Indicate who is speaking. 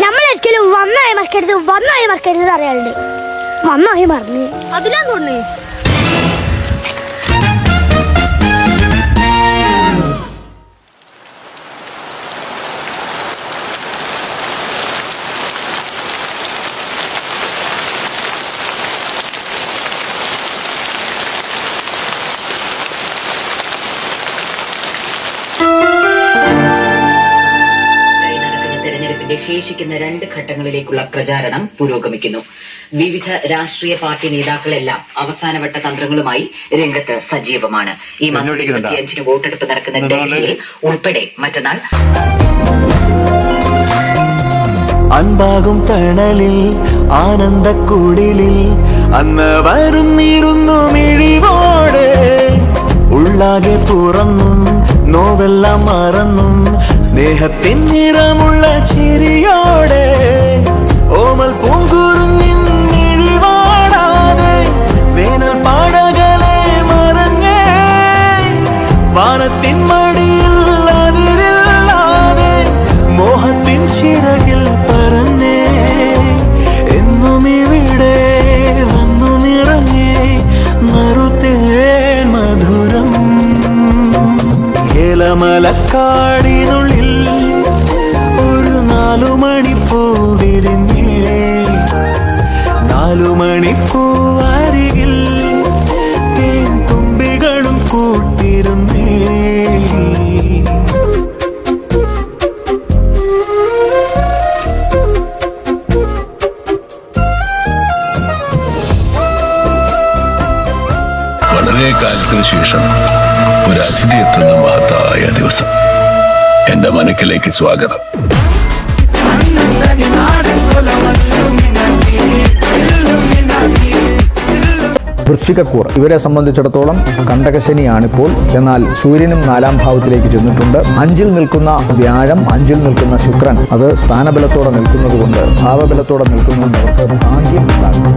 Speaker 1: നമ്മളൊരിക്കലും വന്നായി മറക്കരുത് അറിയാറുണ്ട്. വന്നായി മറന്നു അതിലാ തോന്നുന്നു.
Speaker 2: ശേഷിക്കുന്ന 2 ഘട്ടങ്ങളിലേക്കുള്ള പ്രചാരണം പുരോഗമിക്കുന്നു. വിവിധ രാഷ്ട്രീയ പാർട്ടി നേതാക്കളെല്ലാം അവസാനവട്ട തന്ത്രങ്ങളുമായി രംഗത്ത് സജീവമാണ്. ഈ മാസം 25-ന് വോട്ടെടുപ്പ് നടക്കുന്ന ഡൽഹിയിൽ ഉൾപ്പെടെ മറ്റന്നാൾ
Speaker 3: അൻപാകും തണലിൽ ആനന്ദക്കുടിലിൽ അന്ന് വരുന്നിരുന്നു മിഴിവോടെ ഉള്ളാകെ തുറന്നും നോവെല്ലാം മറന്നും സ്നേഹത്തിൻ നിറമുള്ള ചിരിയോടെ ഓമൽ പൂങ്കുരുന്നിൻ മിഴിവാടാതെ വേനൽ പാടകളെ മറഞ്ഞേ വാനത്തിൻ മടിയിൽ അതിരില്ലാതെ മോഹത്തിൻ ചിറകിൽ പറന്നേ എന്നും ഇവിടെ വന്നു നിറഞ്ഞേ നറുത്തേൻ മധുരം ഏലമലക്കാടിനുള്ളിൽ ഒരു 4 മണിപ്പൂ വിരിഞ്ഞേ 4 മണിപ്പൂ അരികിൽ തേൻ തുമ്പികളും കൂട്ടിരുന്നേ.
Speaker 4: വളരെ കാലത്തിന് ശേഷം ഒരു അതിഥി എത്തുന്ന മഹത്തായ ദിവസം. എന്റെ മനക്കിലേക്ക് സ്വാഗതം.
Speaker 5: വൃശ്ചികക്കൂർ ഇവരെ സംബന്ധിച്ചിടത്തോളം കണ്ടകശനിയാണിപ്പോൾ. എന്നാൽ സൂര്യനും 4-ാം ഭാവത്തിലേക്ക് ചെന്നിട്ടുണ്ട്. 5-ൽ നിൽക്കുന്ന വ്യാഴം, 5-ൽ നിൽക്കുന്ന ശുക്രൻ അത് സ്ഥാനബലത്തോടെ നിൽക്കുന്നത് കൊണ്ട് ഭാവബലത്തോടെ നിൽക്കുന്നതുകൊണ്ട് അവർക്ക് ഭാഗ്യം ഉണ്ടാകും.